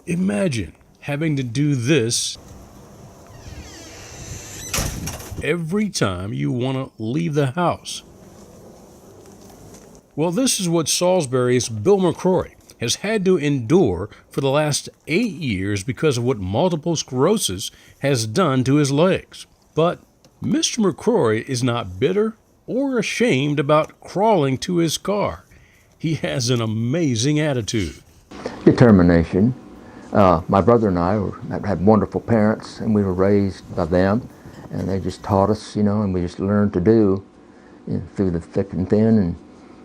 Imagine having to do this every time you want to leave the house. Well, this is what Salisbury's Bill McCrorey has had to endure for the last 8 years because of what multiple sclerosis has done to his legs. But Mr. McCrorey is not bitter or ashamed about crawling to his car. He has an amazing attitude. Determination. My brother and I had wonderful parents, and we were raised by them, and they just taught us, and we just learned to do through the thick and thin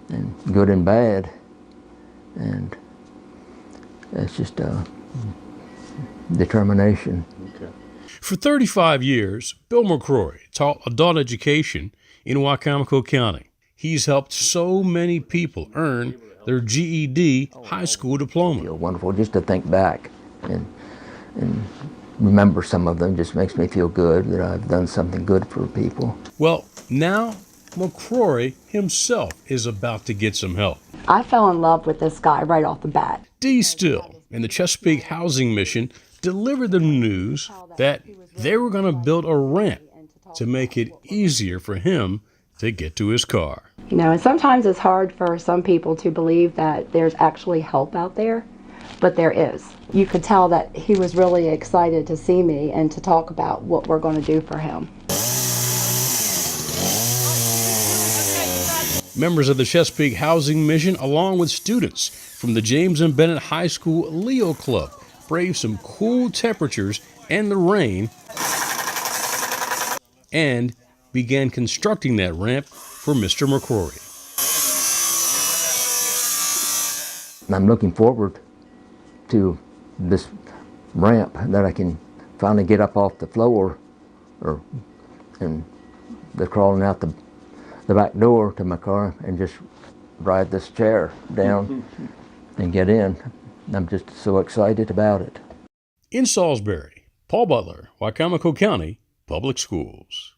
and good and bad. And it's just determination. Okay. For 35 years, Bill McCrorey taught adult education in Wicomico County. He's helped so many people earn their GED high school diploma. Feel wonderful just to think back and remember some of them. Just makes me feel good that I've done something good for people. Well, now McCrorey himself is about to get some help. I fell in love with this guy right off the bat. Dee Still and the Chesapeake Housing Mission delivered the news that they were going to build a ramp to make it easier for him to get to his car. And sometimes it's hard for some people to believe that there's actually help out there, but there is. You could tell that he was really excited to see me and to talk about what we're going to do for him. Members of the Chesapeake Housing Mission, along with students from the James and Bennett High School Leo Club, braved some cool temperatures and the rain and began constructing that ramp for Mr. McCrorey. I'm looking forward to this ramp that I can finally get up off the floor and they're crawling out the back door to my car and just ride this chair down and get in. I'm just so excited about it. In Salisbury, Paul Butler, Wicomico County Public Schools.